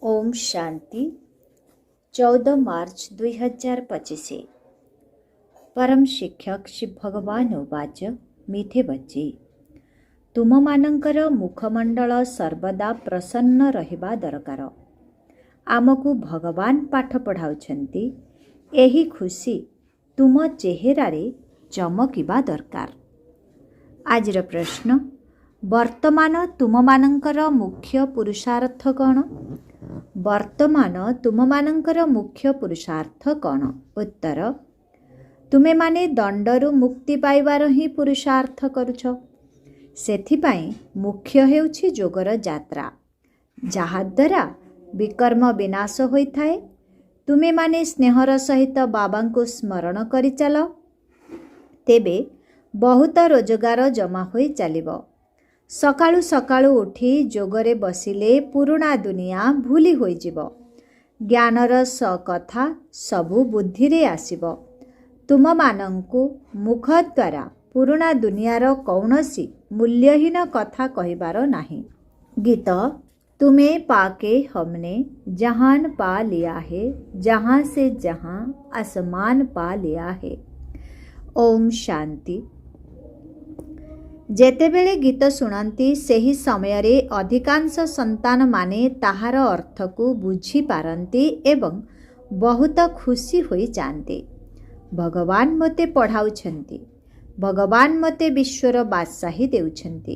ओम शांति 14 मार्च 2025। परम शिक्षक श्री भगवान उवाच मीठे बच्चे तुम मानकर मुखमंडल सर्वदा प्रसन्न रहिबा दरकार। आमको भगवान पाठ पढ़ाउछंती एही खुशी तुम चेहरारे चमकिबा दरकार। आजिर प्रश्न, वर्तमान तुम मानकर मुख्य पुरुषार्थ कौन? वर्तमान तुम मानकर मुख्य पुरुषार्थ कौन? उत्तर, तुमे माने दंडरू मुक्ति पाइबार ही पुरुषार्थ करुछ। सेथिपाई मुख्य हेउछि जोगर यात्रा, जहाद्वारा विकर्म विनाश होइथाए। तुमे माने स्नेहर सहित बाबा को स्मरण करि चल, तेबे बहुत रोजगार जमा होई चलिबो। सकाळु सकाळु उठी जोगरे बसिले पुरुणा दुनिया भूली होई जिवो। ज्ञानर स कथा सबु बुद्धि रे आसिबो। तुम मानंकु मुख द्वारा पुरुणा दुनियार कौनसी मूल्यहीन कथा कहिबार नाही। गीत तुम्हें पाके हमने जहान पा लिया है, जहां से जहां आसमान पा लिया है। ओम शांति। जेतेबेले गीत शुणती सेही समयरे अधिकांश संतान माने ताहार अर्थ को बुझी पारंती एवं बहुत खुशी होई जाते। भगवान मते पढ़ाउछंती, भगवान मते विश्वर बादशाही देउछंती,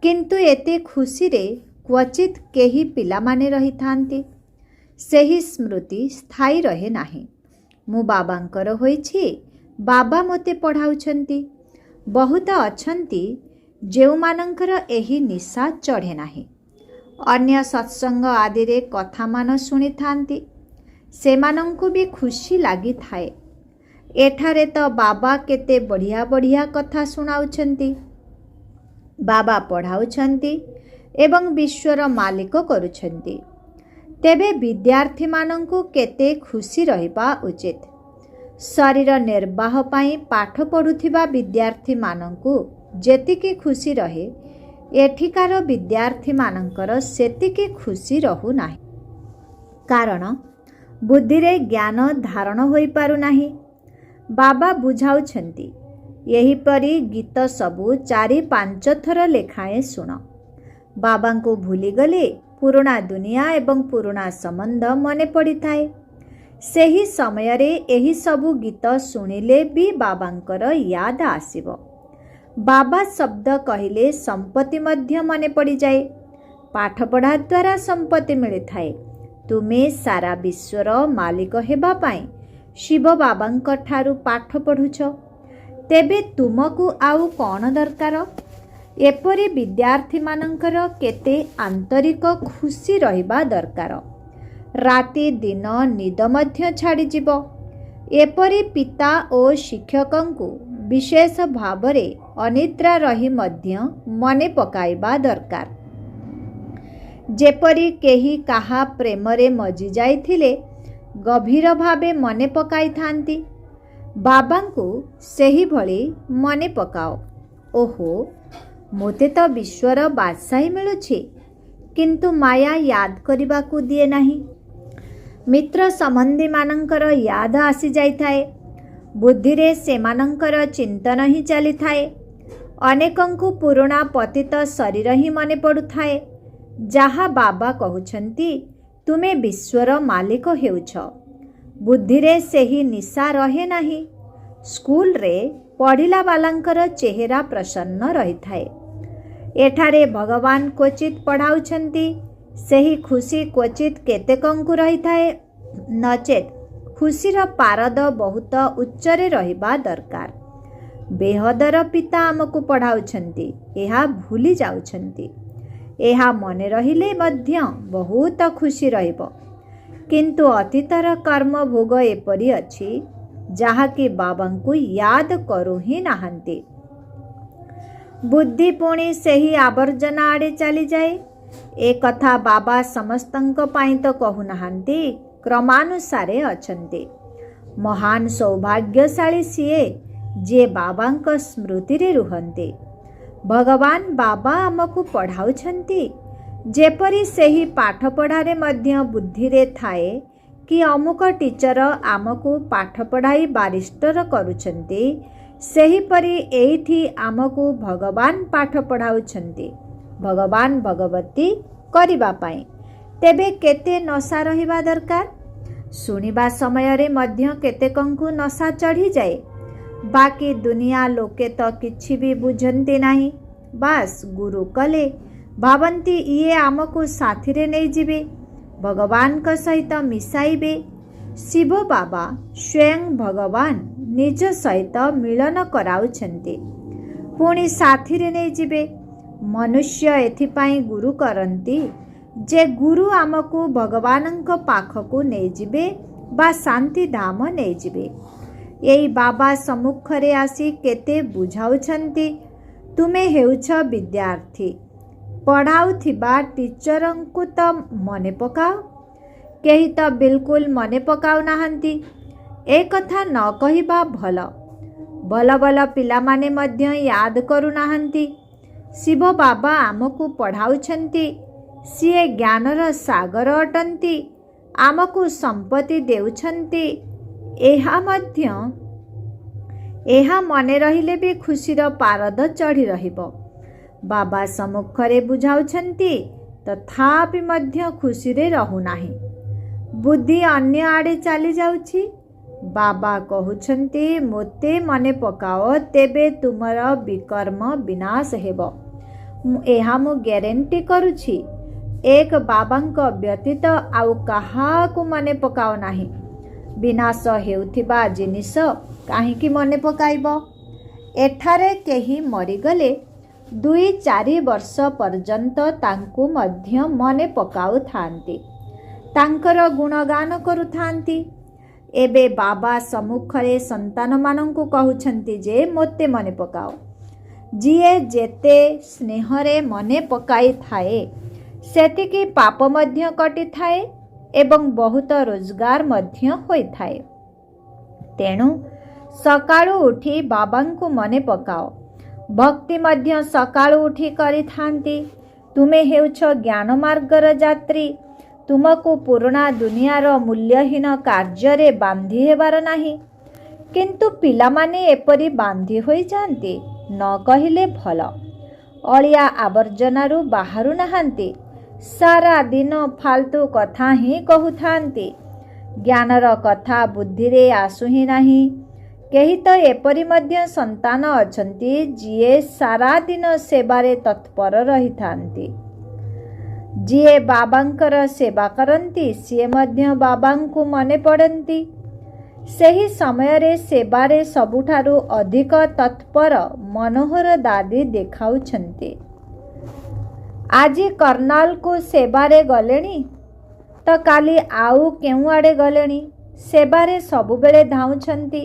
किंतु एते खुशी रे क्वचित केही पिला माने रही थांती। सेही स्मृति स्थायी रहे नाही। मु बाबांकर होईछि, बाबा मते पढ़ाउछंती। बहुत अछंती जेउ मानंकर एही निशा चढ़े नाही। अन्य सत्संग आदि रे कथा मान शुणी थांती, सेमानंकु भी खुशी लागी थाए। एठारे तो बाबा केते बढ़िया बढ़िया कथा सुनाउछंती, बाबा पढ़ाउछंती एवं विश्वर मालिक करुछंती। तेबे विद्यार्थी मानंकु केते खुशी रहिबा उचित। शरीर निर्वाह पाई पाठ पढ़ुथिबा विद्यार्थी मानंकु जेतिके खुशी रहे, एठिकार विद्यार्थी मानंकर सेतिके खुशी रहु नाही। कारण बुद्धि रे ज्ञान धारण होई पारु नाही। बाबा बुझाउछंती, यही परी गीत सबु 4-5 थर लेखाए सुन। बाबा को भूली गले पुराना दुनिया एवं पुराना संबंध मने पड़ी थाए। सेही समयरे एही सबु गीत सुनिले भी बाबांकर याद आसिबो। बाबा शब्द कहिले संपत्ति मध्य मने पड़ी जाए। पाठ पढ़ा द्वारा संपत्ति मिली थाए। तुमे सारा विश्वर मालिक हेबा पाई शिव बाबांक ठारू पाठ पढ़ुछ, तेबे तुमको आउ कौन दरकार? एपरी विद्यार्थी मानंकर केते आंतरिक खुशी रहिबा दरकार। राति दिन निद मध्य छाड़ी जीवो। एपरी पिता और शिक्षकंकु विशेष भावरे अनिद्रा रही मध्य मने पकाइबा दरकार। जेपरी केही काहा प्रेमरे मजी जाइथिले गभीर भावे मने पकाई थांती, बाबांकु सेही भली मने पकाओ। ओहो, मोते तो विश्वर बादशाही मिलुछि, किंतु माया याद करिबाकू दिए नाही। मित्र संबंधी मानंकर याद आसी जाई थाए। बुद्धि रे सेमानंकर चिंतन ही चली थाए। अनेकंकु पुराना पतित शरीर ही मने पड़ु थाए। जहा बाबा कहउछंती तुमे विश्वर मालिक हेउछ, बुद्धि रे सेही निशा रहे नाही। स्कूल रे पढ़िला बालांकर चेहरा प्रसन्न रही थाए। एठारे भगवान क्वचित पढ़ाउछंती, सेही खुशी क्वचित केतेकंकु रही थाए। नचेत खुशीर पारद बहुत उच्चरे रहिबा दरकार। बेहदर पिता आमको पढ़ाउछंती, एहा भूली जाउछंती। एहा मने रहिले मध्य बहुत खुशी रहिबो, किंतु अतीतर कर्म भोग एपरी अछि जहाकी बाबांकु याद करू ही नाहंती। बुद्धि पुणी सेही आवर्जना आड़े चली जाए। ए कथा बाबा समस्तंक पाई तो कहु नाहंती, क्रमानुसारे अछंती। महान सौभाग्यशाली सिए जे बाबांक स्मृति रे रुहंती। भगवान बाबा आमको पढ़ाउछंती, ଯେପରି ସେହି ପାଠପଢ଼ାରେ ମଧ୍ୟ ବୁଦ୍ଧିରେ ଥାଏ କି ଅମୁକ ଟିଚର ଆମକୁ ପାଠ ପଢ଼ାଇ ବାରିଷ୍ଟର କରୁଛନ୍ତି, ସେହିପରି ଏଇଠି ଆମକୁ ଭଗବାନ ପାଠ ପଢ଼ାଉଛନ୍ତି ଭଗବାନ ଭଗବତୀ କରିବା ପାଇଁ। ତେବେ କେତେ ନଶା ରହିବା ଦରକାର? ଶୁଣିବା ସମୟରେ ମଧ୍ୟ କେତେକଙ୍କୁ ନଶା ଚଢ଼ିଯାଏ। ବାକି ଦୁନିଆ ଲୋକେ ତ କିଛି ବି ବୁଝନ୍ତି ନାହିଁ। ବାସ୍ ଗୁରୁ କଲେ ଭାବନ୍ତି ଇଏ ଆମକୁ ସାଥିରେ ନେଇଯିବେ, ଭଗବାନଙ୍କ ସହିତ ମିଶାଇବେ। ଶିବ ବାବା ସ୍ୱୟଂ ଭଗବାନ ନିଜ ସହିତ ମିଳନ କରାଉଛନ୍ତି, ପୁଣି ସାଥିରେ ନେଇଯିବେ। ମନୁଷ୍ୟ ଏଥିପାଇଁ ଗୁରୁ କରନ୍ତି ଯେ ଗୁରୁ ଆମକୁ ଭଗବାନଙ୍କ ପାଖକୁ ନେଇଯିବେ ବା ଶାନ୍ତିଧାମ ନେଇଯିବେ। ଏଇ ବାବା ସମ୍ମୁଖରେ ଆସି କେତେ ବୁଝାଉଛନ୍ତି, ତୁମେ ହେଉଛ ବିଦ୍ୟାର୍ଥୀ, ପଢ଼ାଉଥିବା ଟିଚରଙ୍କୁ ତ ମନେ ପକାଅ। କେହି ତ ବିଲକୁଲ ମନେ ପକାଉନାହାନ୍ତି। ଏ କଥା ନ କହିବା ଭଲ। ଭଲ ଭଲ ପିଲାମାନେ ମଧ୍ୟ ୟାଦ କରୁନାହାନ୍ତି। ଶିବ ବାବା ଆମକୁ ପଢ଼ାଉଛନ୍ତି, ସିଏ ଜ୍ଞାନର ସାଗର ଅଟନ୍ତି, ଆମକୁ ସମ୍ପତ୍ତି ଦେଉଛନ୍ତି। ଏହା ମନେ ରହିଲେ ବି ଖୁସିର ପାରଦ ଚଢ଼ି ରହିବ। ବାବା ସମ୍ମୁଖରେ ବୁଝାଉଛନ୍ତି, ତଥାପି ମଧ୍ୟ ଖୁସିରେ ରହୁନାହିଁ, ବୁଦ୍ଧି ଅନ୍ୟ ଆଡ଼େ ଚାଲିଯାଉଛି। ବାବା କହୁଛନ୍ତି, ମୋତେ ମନେ ପକାଅ, ତେବେ ତୁମର ବିକର୍ମ ବିନାଶ ହେବ। ଏହା ମୁଁ ଗ୍ୟାରେଣ୍ଟି କରୁଛି। ଏକ ବାବାଙ୍କ ବ୍ୟତୀତ ଆଉ କାହାକୁ ମନେ ପକାଅ ନାହିଁ। ବିନାଶ ହେଉଥିବା ଜିନିଷ କାହିଁକି ମନେ ପକାଇବ? ଏଠାରେ କେହି ମରିଗଲେ 2-4 ବର୍ଷ ପର୍ଯ୍ୟନ୍ତ ତାଙ୍କୁ ମଧ୍ୟ ମନେ ପକାଉଥାନ୍ତି, ତାଙ୍କର ଗୁଣଗାନ କରୁଥାନ୍ତି। ଏବେ ବାବା ସମ୍ମୁଖରେ ସନ୍ତାନମାନଙ୍କୁ କହୁଛନ୍ତି ଯେ ମୋତେ ମନେ ପକାଅ। ଯିଏ ଯେତେ ସ୍ନେହରେ ମନେ ପକାଇଥାଏ ସେତିକି ପାପ ମଧ୍ୟ କଟିଥାଏ ଏବଂ ବହୁତ ରୋଜଗାର ମଧ୍ୟ ହୋଇଥାଏ। ତେଣୁ ସକାଳୁ ଉଠି ବାବାଙ୍କୁ ମନେ ପକାଅ। ଭକ୍ତି ମଧ୍ୟ ସକାଳୁ ଉଠି କରିଥାନ୍ତି। ତୁମେ ହେଉଛ ଜ୍ଞାନ ମାର୍ଗର ଯାତ୍ରୀ। ତୁମକୁ ପୁରୁଣା ଦୁନିଆର ମୂଲ୍ୟହୀନ କାର୍ଯ୍ୟରେ ବାନ୍ଧି ହେବାର ନାହିଁ। କିନ୍ତୁ ପିଲାମାନେ ଏପରି ବାନ୍ଧି ହୋଇଯାଆନ୍ତି, ନ କହିଲେ ଭଲ। ଅଳିଆ ଆବର୍ଜନାରୁ ବାହାରୁ ନାହାନ୍ତି, ସାରା ଦିନ ଫାଲତୁ କଥା ହିଁ କହୁଥାନ୍ତି। ଜ୍ଞାନର କଥା ବୁଦ୍ଧିରେ ଆସୁ ହିଁ ନାହିଁ। କେହି ତ ଏପରି ମଧ୍ୟ ସନ୍ତାନ ଅଛନ୍ତି ଯିଏ ସାରା ଦିନ ସେବାରେ ତତ୍ପର ରହିଥାନ୍ତି। ଯିଏ ବାବାଙ୍କର ସେବା କରନ୍ତି ସିଏ ମଧ୍ୟ ବାବାଙ୍କୁ ମନେ ପଡ଼ନ୍ତି। ସେହି ସମୟରେ ସେବାରେ ସବୁଠାରୁ ଅଧିକ ତତ୍ପର ମନୋହର ଦାଦି ଦେଖାଉଛନ୍ତି। ଆଜି କର୍ଣ୍ଣାଲକୁ ସେବାରେ ଗଲେଣି ତ କାଲି ଆଉ କେଉଁଆଡ଼େ ଗଲେଣି। ସେବାରେ ସବୁବେଳେ ଧାଉଁଛନ୍ତି।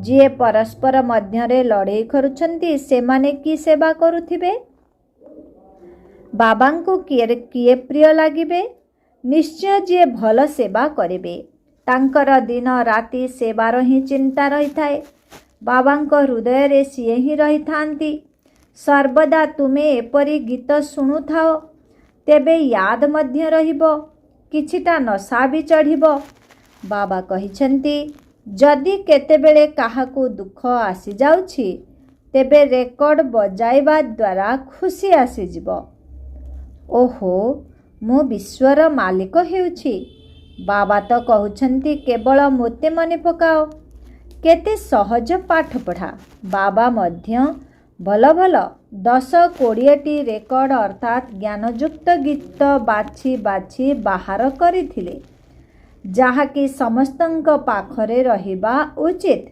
ଯିଏ ପରସ୍ପର ମଧ୍ୟରେ ଲଢ଼େଇ କରୁଛନ୍ତି ସେମାନେ କି ସେବା କରୁଥିବେ? ବାବାଙ୍କୁ କିଏ ପ୍ରିୟ ଲାଗିବେ? ନିଶ୍ଚୟ ଯିଏ ଭଲ ସେବା କରିବେ। ତାଙ୍କର ଦିନ ରାତି ସେବାର ହିଁ ଚିନ୍ତା ରହିଥାଏ। ବାବାଙ୍କ ହୃଦୟରେ ସିଏ ହିଁ ରହିଥାନ୍ତି। ସର୍ବଦା ତୁମେ ଏପରି ଗୀତ ଶୁଣୁଥାଅ, ତେବେ ୟାଦ ମଧ୍ୟ ରହିବ, କିଛିଟା ନଶା ବି ଚଢ଼ିବ। ବାବା କହିଛନ୍ତି, ଯଦି କେତେବେଳେ କାହାକୁ ଦୁଃଖ ଆସିଯାଉଛି ତେବେ ରେକର୍ଡ଼ ବଜାଇବା ଦ୍ୱାରା ଖୁସି ଆସିଯିବ। ଓହୋ, ମୁଁ ବିଶ୍ୱର ମାଲିକ ହେଉଛି। ବାବା ତ କହୁଛନ୍ତି କେବଳ ମୋତେ ମନେ ପକାଅ। କେତେ ସହଜ ପାଠପଢ଼ା। ବାବା ମଧ୍ୟ ଭଲ ଭଲ 10-20ଟି ରେକର୍ଡ଼ ଅର୍ଥାତ୍ ଜ୍ଞାନଯୁକ୍ତ ଗୀତ ବାଛି ବାଛି ବାହାର କରିଥିଲେ, ଯାହାକି ସମସ୍ତଙ୍କ ପାଖରେ ରହିବା ଉଚିତ।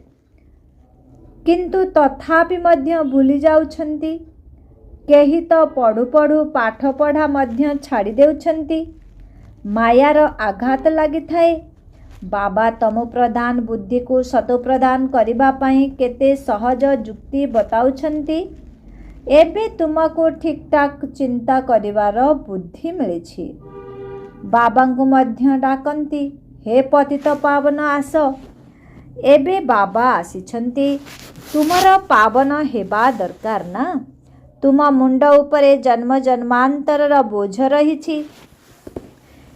କିନ୍ତୁ ତଥାପି ମଧ୍ୟ ଭୁଲି ଯାଉଛନ୍ତି। କେହି ତ ପଢ଼ୁ ପଢ଼ୁ ପାଠପଢ଼ା ମଧ୍ୟ ଛାଡ଼ି ଦେଉଛନ୍ତି। ମାୟାର ଆଘାତ ଲାଗିଥାଏ। ବାବା ତମୋ ପ୍ରଧାନ ବୁଦ୍ଧିକୁ ସତୋ ପ୍ରଦାନ କରିବା ପାଇଁ କେତେ ସହଜ ଯୁକ୍ତି ବତାଉଛନ୍ତି। ଏବେ ତୁମକୁ ଠିକ୍ଠାକ୍ ଚିନ୍ତା କରିବାର ବୁଦ୍ଧି ମିଳିଛି। ବାବାଙ୍କୁ ମଧ୍ୟ ଡାକନ୍ତି, ହେ ପତିତ ପାବନ ଆସ। ଏବେ ବାବା ଆସିଛନ୍ତି, ତୁମର ପାବନ ହେବା ଦରକାର ନା? तुम मुंड उपरे जन्म जन्मांतरर बोझ रही।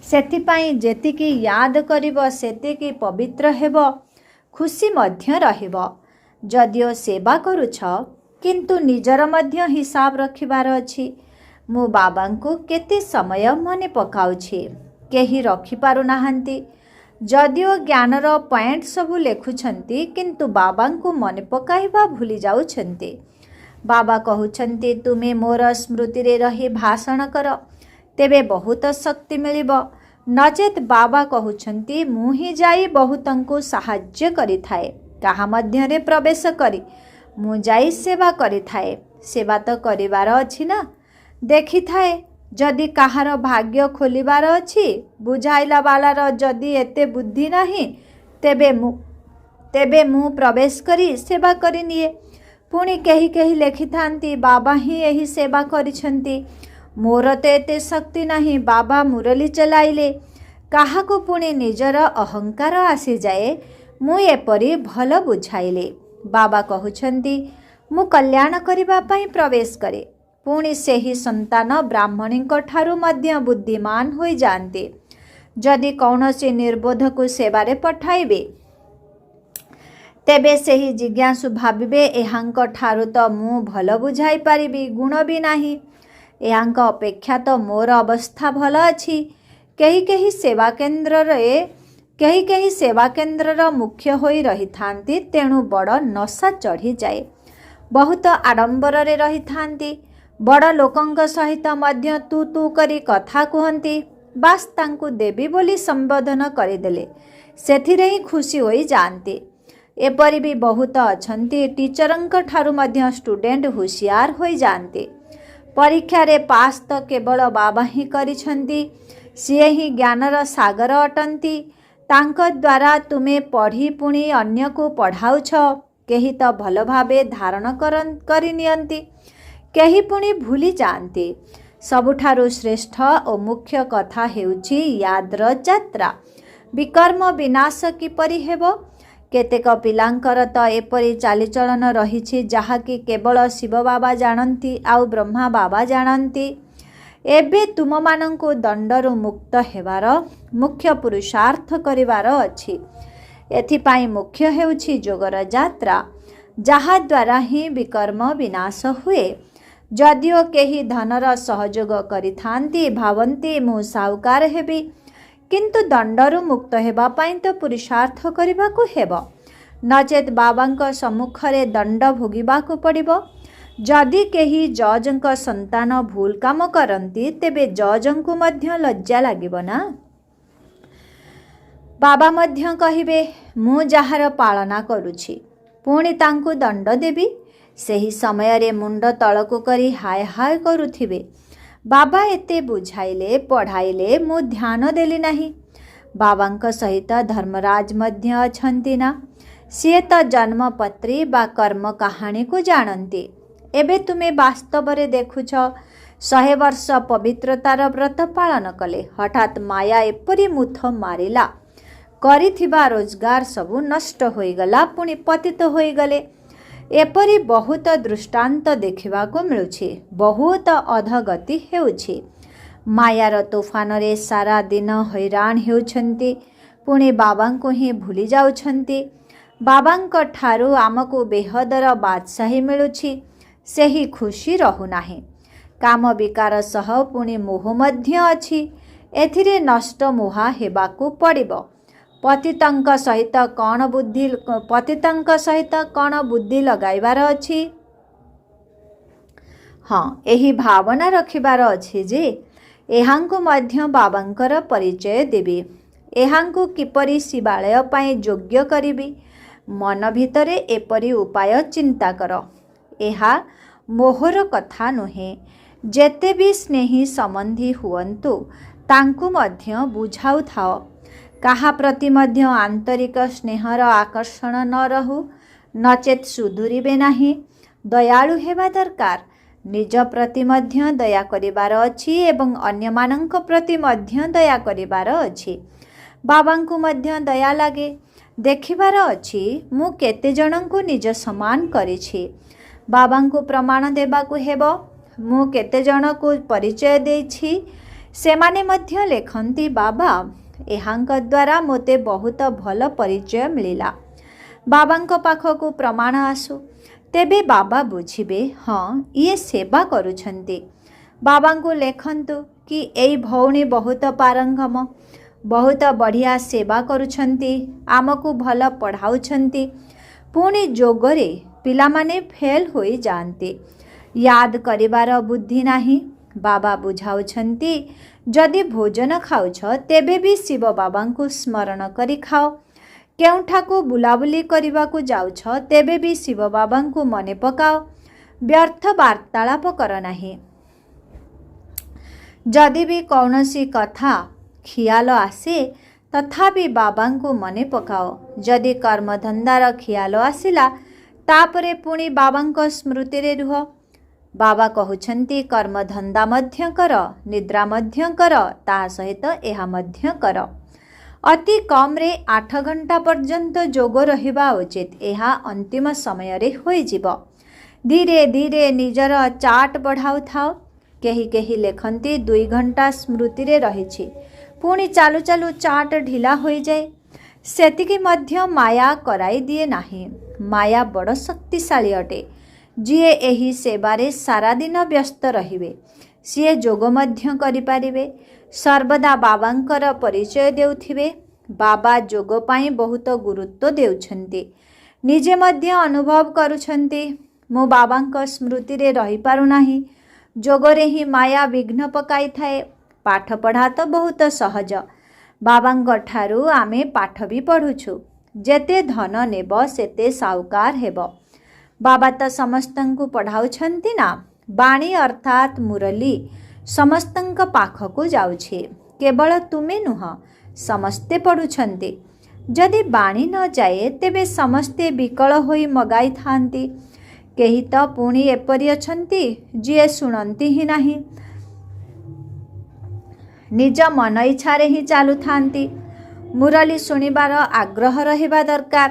सेथिपाई जेतिकी याद करिब सेतिकी पवित्र हेब, खुशी मध्य रहिब। जदिओ सेवा करुछ किंतु निजर मध्य हिसाब रखिबार अछि। मु बाबांकु केते समय मने पकाउछि, केही रखि पारु नाहंती। जदिओ ज्ञानर पॉइंट सबु लेखुछंती किंतु बाबांकु मने पकाइबा भूली जाउछंती। बाबा कहउछंती तुमे मोर स्मृति रे रही भाषण कर, तेबे बहुत शक्ति मिलिब। नचेत बाबा कहउछंती मु ही जाई बहुतंकु साहाय्य करिथाए, काहा मध्यरे प्रवेश करी मु जाई सेवा करिथाए। सेवा तो करिबार अछि ना, देखि थाए जदि काहार भाग्य खोलिबार अछि। बुझाइला बालार जदि एते बुद्धि नाही, तेबे मु प्रवेश करी सेवा करि निए। पुणी केही केही लेखि थांती बाबा ही एही सेवा करिछंती, मोर तो एते शक्ति नाही, बाबा मुरली चलाइले। काहाको पुणी निजर अहंकार आसी जाए, मु एपरी भल बुझाइले। बाबा कहउछंती मु कल्याण करिबा पई प्रवेश करे। पुणी सेही संतान ब्राह्मणींक ठारू मध्य बुद्धिमान होई जाते। जदि कौनसी निर्बोधकु सेवारे पठाइबे, तेबे सेही जिज्ञासु भाबिबे एहांक ठारू तो मु भल बुझाई पारिबी, गुण भी नाही। एहांक अपेक्षा तो मोर अवस्था भल अछि। केही केही सेवा केन्द्रर मुख्य होई रही थांती, तेणु बड़ नशा चढ़ी जाए। बहुत आडंबर रे रही थांती, बड़ लोकंक सहित मध्य तू तू करी कथा कहती। बास तांकु देवी बोली संबोधन करिदेले सेथिरे ही खुशी होई जाते। एपरि भी बहुत अछंती टीचरंक ठारू मध्य स्टूडेंट हुशियार होई जाते। परीक्षा रे पास तो केवल बाबा ही करिछंती, सिए ही ज्ञानर सागर अटंती। तांक द्वारा तुमे पढ़ी पुणी अन्य को पढ़ाउछ। केही तो भल भावे धारण करि नियंती, केही पुणी भूली जाते। सबुठारु श्रेष्ठ और मुख्य कथा हेउछि याद्र यात्रा। विकर्म विनाश किपरि हेबो, केतेक पिलांकर तो एपरि चालीचलन रहिछि जहाँकि केवल शिव बाबा जानती आउ ब्रह्मा बाबा जानती। एबे तुम मानंकु दंडरु मुक्त हेबार मुख्य पुरुषार्थ करिवार अछि। एथिपाई मुख्य हेउछि जोगर यात्रा, जहा द्वारा ही विकर्म विनाश हुए। जदिओ केही धनर सहयोग करिथांती, भावंती मु साहुकार हेबी, किंतु दंडरु मुक्त हेबा पाई तो पुरुषार्थ करिबाकु हेबो, नचेत बाबांक सम्मुखरे दंड भोगिबाकु पड़िबो। जदि केही जजंक संतान भूल काम करंती, तेबे जजंकु मध्य लज्जा लागिबो ना। बाबा मध्य कहिबे मु जहार पालना करुछि, पुणी तांकु दंड देबी। सेही समय रे मुंड तळकु करी हाय हाय करुथिबे। बाबा एते बुझाइले पढ़ाइले, मु ध्यान देली नाही। बाबांक सहित धर्मराज मध्य अछंती ना, सिए तो जन्मपत्री बा कर्म कहानी को जानती। एबे तुमे वास्तव रे देखुछ 100 वर्ष पवित्रतार व्रत पालन कले, हठात माया एपरी मुथ मारिला। करिथिबा रोजगार सबु नष्ट होईगला, पुणी पतित होईगले। एपरी बहुत दृष्टांत देखिबा को मिलुछि। बहुत अधगति हेउछि। मायार तूफान रे सारा दिन हैरान हेउछंती, पुणी बाबांको ही भूली जाउछंती। बाबांक ठारू आमको बेहदर बादशाही मिलुछि, सेही खुशी रहु नाही। काम विकार सह पुणी मोह मध्य अछि। एथिरे नष्ट मोहा हेबाकु पड़िबो। पतितंक सहित कौन बुद्धि लगाइबार अछि। हाँ, एही भावना रखिबार अछि जे एहांकु मध्य बाबांकर परिचय देबी। एहांकु किपरि शिवालय पाई योग्य करिबी, मन भितरे एपरि उपाय चिंता कर। एहा मोहर कथा नुहे। जेते भी स्नेही संबंधी हुअन्तु, तांकु मध्य बुझाउ थाओ। काहा प्रति मध्य आंतरिक स्नेहर आकर्षण न रहु, नचेत सुधुरिबे नाही। दयालु हेबा दरकार। निज प्रति मध्य दया करिबार अछि एवं अन्य मानंक प्रति मध्य दया करिबार अछि। बाबांकु मध्य दया लागे। देखिबार अछि मु केते जनंकु निज समान करिछि। बाबांकु प्रमाण देबाकु हेबो। ମୁଁ କେତେ ଜଣକୁ ପରିଚୟ ଦେଇଛି, ସେମାନେ ମଧ୍ୟ ଲେଖନ୍ତି ବାବା ଏହାଙ୍କ ଦ୍ୱାରା ମୋତେ ବହୁତ ଭଲ ପରିଚୟ ମିଳିଲା। ବାବାଙ୍କ ପାଖକୁ ପ୍ରମାଣ ଆସୁ, ତେବେ ବାବା ବୁଝିବେ ହଁ ଇଏ ସେବା କରୁଛନ୍ତି। ବାବାଙ୍କୁ ଲେଖନ୍ତୁ କି ଏଇ ଭଉଣୀ ବହୁତ ପାରଙ୍ଗମ, ବହୁତ ବଢ଼ିଆ ସେବା କରୁଛନ୍ତି, ଆମକୁ ଭଲ ପଢ଼ାଉଛନ୍ତି। ପୁଣି ଯୋଗରେ ପିଲାମାନେ ଫେଲ୍ ହୋଇଯାଆନ୍ତି, ୟାଦ କରିବାର ବୁଦ୍ଧି ନାହିଁ। ବାବା ବୁଝାଉଛନ୍ତି ଯଦି ଭୋଜନ ଖାଉଛ ତେବେ ବି ଶିବ ବାବାଙ୍କୁ ସ୍ମରଣ କରି ଖାଅ। କେଉଁଠାକୁ ବୁଲାବୁଲି କରିବାକୁ ଯାଉଛ ତେବେ ବି ଶିବ ବାବାଙ୍କୁ ମନେ ପକାଅ। ବ୍ୟର୍ଥ ବାର୍ତ୍ତାଳାପ କର ନାହିଁ। ଯଦି ବି କୌଣସି କଥା ଖିଆଲ ଆସେ ତଥାପି ବାବାଙ୍କୁ ମନେ ପକାଅ। ଯଦି କର୍ମଧନ୍ଦାର ଖିଆଲ ଆସିଲା ତାପରେ ପୁଣି ବାବାଙ୍କ ସ୍ମୃତିରେ ରୁହ। ବାବା କହୁଛନ୍ତି କର୍ମଧନ୍ଦା ମଧ୍ୟ କର, ନିଦ୍ରା ମଧ୍ୟ କର, ତା ସହିତ ଏହା ମଧ୍ୟ କର। ଅତି କମ୍ରେ 8 ଘଣ୍ଟା ପର୍ଯ୍ୟନ୍ତ ଯୋଗ ରହିବା ଉଚିତ। ଏହା ଅନ୍ତିମ ସମୟରେ ହୋଇଯିବ। ଧୀରେ ଧୀରେ ନିଜର ଚାର୍ଟ ବଢ଼ାଉଥାଅ। କେହି କେହି ଲେଖନ୍ତି 2 ଘଣ୍ଟା ସ୍ମୃତିରେ ରହିଛି, ପୁଣି ଚାଲୁ ଚାଲୁ ଚାର୍ଟ ଢିଲା ହୋଇଯାଏ। ସେତିକି ମଧ୍ୟ ମାୟା କରାଇ ଦିଏ ନାହିଁ। ମାୟା ବଡ଼ ଶକ୍ତିଶାଳୀ ଅଟେ। ଯିଏ ଏହି ସେବାରେ ସାରାଦିନ ବ୍ୟସ୍ତ ରହିବେ ସିଏ ଯୋଗ ମଧ୍ୟ କରିପାରିବେ। ସର୍ବଦା ବାବାଙ୍କର ପରିଚୟ ଦେଉଥିବେ। ବାବା ଯୋଗ ପାଇଁ ବହୁତ ଗୁରୁତ୍ୱ ଦେଉଛନ୍ତି। ନିଜେ ମଧ୍ୟ ଅନୁଭବ କରୁଛନ୍ତି ମୁଁ ବାବାଙ୍କ ସ୍ମୃତିରେ ରହିପାରୁନାହିଁ। ଯୋଗରେ ହିଁ ମାୟା ବିଘ୍ନ ପକାଇଥାଏ। ପାଠପଢ଼ା ତ ବହୁତ ସହଜ। ବାବାଙ୍କ ଠାରୁ ଆମେ ପାଠ ବି ପଢ଼ୁଛୁ। ଯେତେ ଧନ ନେବ ସେତେ ସାହୁକାର ହେବ। ବାବା ତ ସମସ୍ତଙ୍କୁ ପଢ଼ାଉଛନ୍ତି ନା। ବାଣୀ ଅର୍ଥାତ୍ ମୁରଲୀ ସମସ୍ତଙ୍କ ପାଖକୁ ଯାଉଛି। କେବଳ ତୁମେ ନୁହଁ, ସମସ୍ତେ ପଢ଼ୁଛନ୍ତି। ଯଦି ବାଣୀ ନ ଯାଏ ତେବେ ସମସ୍ତେ ବିକଳ ହୋଇ ମଗାଇଥାନ୍ତି। କେହି ତ ପୁଣି ଏପରି ଅଛନ୍ତି ଯିଏ ଶୁଣନ୍ତି ହିଁ ନାହିଁ, ନିଜ ମନ ଇଚ୍ଛାରେ ହିଁ ଚାଲୁଥାନ୍ତି। ମୁରଲୀ ଶୁଣିବାର ଆଗ୍ରହ ରହିବା ଦରକାର।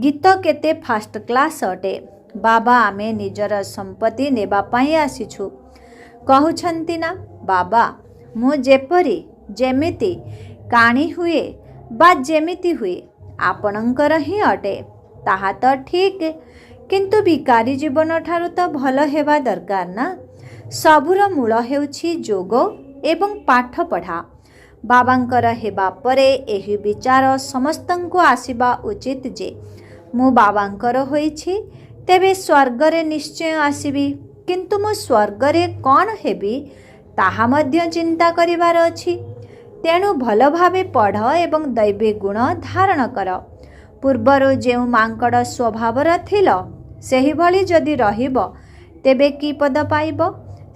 ଗୀତ କେତେ ଫାଷ୍ଟ କ୍ଲାସ୍ ଅଟେ। ବାବା ଆମେ ନିଜର ସମ୍ପତ୍ତି ନେବା ପାଇଁ ଆସିଛୁ କହୁଛନ୍ତି ନା। ବାବା ମୁଁ ଯେପରି ଯେମିତି କାଣି ହୁଏ ବା ଯେମିତି ହୁଏ ଆପଣଙ୍କର ହିଁ ଅଟେ, ତାହା ତ ଠିକ୍, କିନ୍ତୁ ଭିକାରୀ ଜୀବନ ଠାରୁ ତ ଭଲ ହେବା ଦରକାର ନା। ସବୁର ମୂଳ ହେଉଛି ଯୋଗ ଏବଂ ପାଠପଢ଼ା। ବାବାଙ୍କର ହେବା ପରେ ଏହି ବିଚାର ସମସ୍ତଙ୍କୁ ଆସିବା ଉଚିତ ଯେ ମୁଁ ବାବାଙ୍କର ହୋଇଛି, ତେବେ ସ୍ୱର୍ଗରେ ନିଶ୍ଚୟ ଆସିବି। କିନ୍ତୁ ମୁଁ ସ୍ୱର୍ଗରେ କ'ଣ ହେବି ତାହା ମଧ୍ୟ ଚିନ୍ତା କରିବାର ଅଛି। ତେଣୁ ଭଲ ଭାବେ ପଢ଼ ଏବଂ ଦୈବୀ ଗୁଣ ଧାରଣ କର। ପୂର୍ବରୁ ଯେଉଁ ମାଙ୍କଡ଼ ସ୍ୱଭାବର ଥିଲ ସେହିଭଳି ଯଦି ରହିବ ତେବେ କି ପଦ ପାଇବ?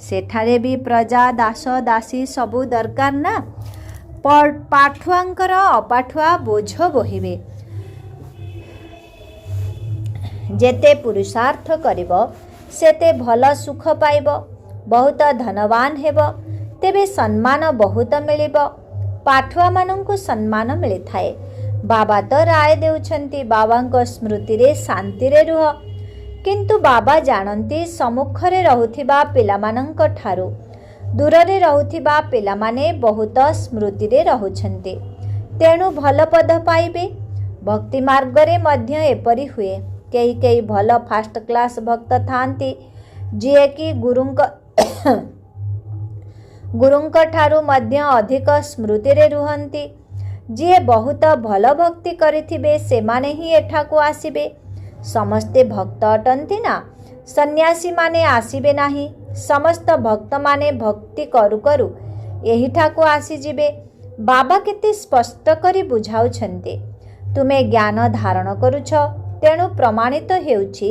ସେଠାରେ ବି ପ୍ରଜା ଦାସ ଦାସୀ ସବୁ ଦରକାର ନା। ପାଠୁଆଙ୍କର ଅପାଠୁଆ ବୋଝ ବୋହିବେ। ଯେତେ ପୁରୁଷାର୍ଥ କରିବ ସେତେ ଭଲ ସୁଖ ପାଇବ, ବହୁତ ଧନବାନ ହେବ, ତେବେ ସମ୍ମାନ ବହୁତ ମିଳିବ। ପାଠୁଆମାନଙ୍କୁ ସମ୍ମାନ ମିଳିଥାଏ। ବାବା ତ ରାୟ ଦେଉଛନ୍ତି ବାବାଙ୍କ ସ୍ମୃତିରେ ଶାନ୍ତିରେ ରୁହ। କିନ୍ତୁ ବାବା ଜାଣନ୍ତି ସମ୍ମୁଖରେ ରହୁଥିବା ପିଲାମାନଙ୍କ ଠାରୁ ଦୂରରେ ରହୁଥିବା ପିଲାମାନେ ବହୁତ ସ୍ମୃତିରେ ରହୁଛନ୍ତି। ତେଣୁ ଭଲ ପଦ ପାଇବେ। ଭକ୍ତି ମାର୍ଗରେ ମଧ୍ୟ ଏପରି ହୁଏ। କେହି କେହି ଭଲ ଫାଷ୍ଟ କ୍ଲାସ୍ ଭକ୍ତ ଥାଆନ୍ତି ଯିଏକି ଗୁରୁଙ୍କ ଠାରୁ ମଧ୍ୟ ଅଧିକ ସ୍ମୃତିରେ ରୁହନ୍ତି। ଯିଏ ବହୁତ ଭଲ ଭକ୍ତି କରିଥିବେ ସେମାନେ ହିଁ ଏଠାକୁ ଆସିବେ। ସମସ୍ତେ ଭକ୍ତ ଅଟନ୍ତି ନା। ସନ୍ନ୍ୟାସୀମାନେ ଆସିବେ ନାହିଁ। ସମସ୍ତ ଭକ୍ତମାନେ ଭକ୍ତି କରୁ କରୁ ଏହିଠାକୁ ଆସିଯିବେ। ବାବା କେତେ ସ୍ପଷ୍ଟ କରି ବୁଝାଉଛନ୍ତି। ତୁମେ ଜ୍ଞାନ ଧାରଣ କରୁଛ, ତେଣୁ ପ୍ରମାଣିତ ହେଉଛି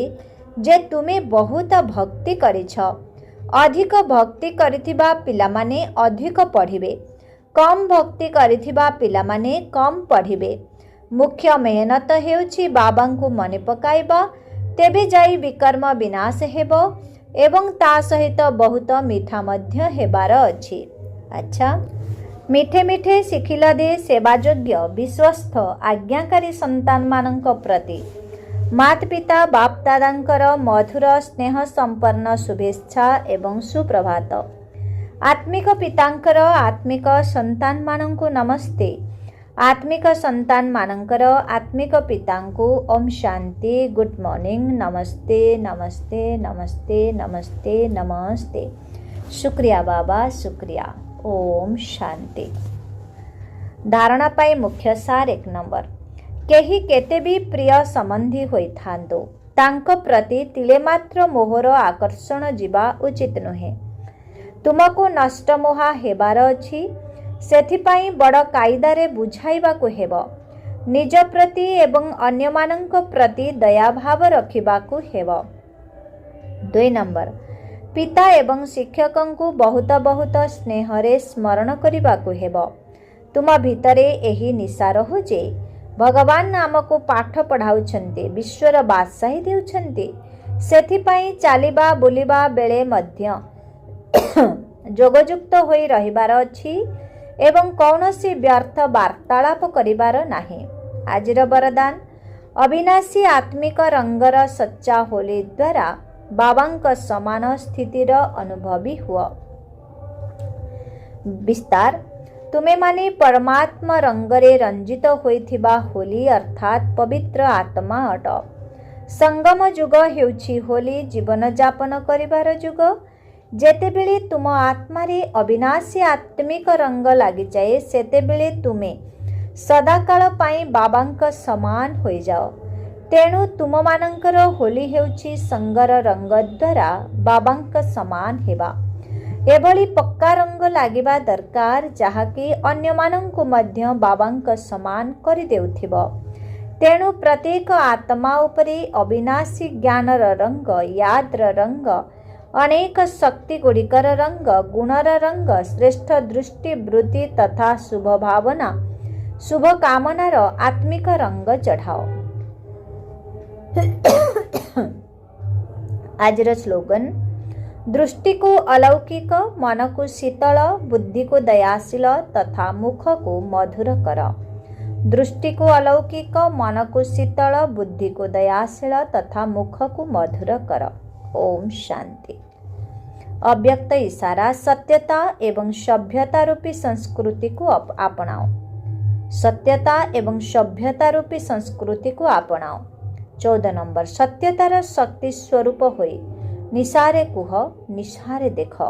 ଯେ ତୁମେ ବହୁତ ଭକ୍ତି କରିଛ। ଅଧିକ ଭକ୍ତି କରିଥିବା ପିଲାମାନେ ଅଧିକ ପଢ଼ିବେ। କମ୍ ଭକ୍ତି କରିଥିବା ପିଲାମାନେ କମ୍ ପଢ଼ିବେ। ମୁଖ୍ୟ ମେହନତ ହେଉଛି ବାବାଙ୍କୁ ମନେ ପକାଇବା। ତେବେ ଯାଇ ବିକର୍ମ ବିନାଶ ହେବ ଏବଂ ତା ସହିତ ବହୁତ ମିଠା ମଧ୍ୟ ହେବାର ଅଛି। ଆଚ୍ଛା, ମିଠେ ମିଠେ ଶିଖିଲ ଦେ ସେବାଯୋଗ୍ୟ ବିଶ୍ୱସ୍ତ ଆଜ୍ଞାକାରୀ ସନ୍ତାନମାନଙ୍କ ପ୍ରତି माता पिता बाप दादांकर मधुर स्नेह संपन्न शुभेच्छा एवं सुप्रभात। आत्मिक पितांकर आत्मिक संतान मानंकु नमस्ते। आत्मिक संतान मानंकर आत्मिक पितांकु ओम शांति, गुड मॉर्निंग, नमस्ते नमस्ते नमस्ते नमस्ते नमस्ते। शुक्रिया बाबा, शुक्रिया। ओम शांति। धारणा पाई मुख्य सार 1 नंबर। केही केते भी प्रिय संबंधी होई थांदो तांको प्रति तिले मात्र मोहर आकर्षण जीवा उचित नुहे। तुमको नष्ट मोहा हेबार अछि, सेथिपाई बड़ कायदारे बुझाइबाकु हेबो। निज प्रति एवं अन्य मानंक प्रति दया भाव रखिबाकु हेबो। 2 नंबर। पिता एवं शिक्षकंकु बहुत बहुत स्नेहरे स्मरण करिबाकु हेबो। तुम भितरे एही निशा रहु जे भगवान आमको पाठ पढ़ाउछन्ते, विश्वर बादशाही देउछन्ते, सेथिपाई चालिबा बुलिबा बेले मध्य जोगयुक्त होई रहिबार अछि एवं कौनसी व्यर्थ वार्तालाप करिबार नाही। आजिर वरदान, अविनाशी आत्मिक रंगर सच्चा होली द्वारा बाबांक समान स्थितिर अनुभवी हुआ। विस्तार, तुमे माने परमात्मा रंगरे रंजित होइथिबा होली अर्थात पवित्र आत्मा अट। संगम युग हेउछि होली जीवन जापन करिबार युग। जेतेबेले तुम आत्मारे अविनाशी आत्मिक रंग लागि जाए, सेतेबेले तुमे सदाकाल पाई बाबांक समान होई जाओ। तेणु तुम मानंकर होली हेउछि संगर रंग द्वारा बाबांक समान हेबा। एभली पक्का रंग लागिबा दरकार जहाँकि अन्य मानंकु मध्य बाबांक समान करि देउथिबो। तेणु प्रत्येक आत्मा उपरे अविनाशी ज्ञानर रंग, यादर रंग, अनेक शक्ति गुड़िकर रंग, गुणर रंग, श्रेष्ठ दृष्टि वृत्ति तथा शुभ भावना शुभ कामनार आत्मिक रंग चढ़ाओ। आजर स्लोगन, दृष्टि को अलौकिक, मन को शीतल, बुद्धि को दयाशील तथा मुख को मधुर कर। दृष्टि को अलौकिक, मन को शीतल, बुद्धि को दयाशील तथा मुख को मधुर कर। ओम शांति। अव्यक्त इशारा, सत्यता एवं सभ्यता रूपी संस्कृति को अपनाओ। सत्यता एवं सभ्यता रूपी संस्कृति को अपनाओ। 14 नंबर। सत्यतार शक्ति स्वरूप होई निशारे कुह, निशारे देख।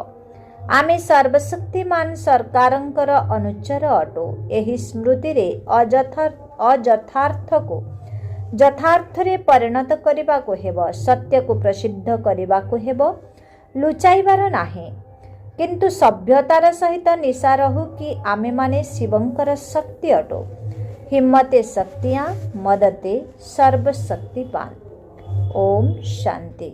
आमे सर्वशक्तिमान सरकारंकर अनुचर अटो। एही स्मृति रे अयथार्थ को यथार्थ रे परिणत करिबा को हेबो। सत्य को प्रसिद्ध करिबा को हेबो, लुचाइबार नाही। किंतु सभ्यतार सहित निशा रहु कि आमे माने शिवंकर शक्ति अटो। हिम्मते शक्तियां, मदते सर्वशक्तिपान। ओम शांति।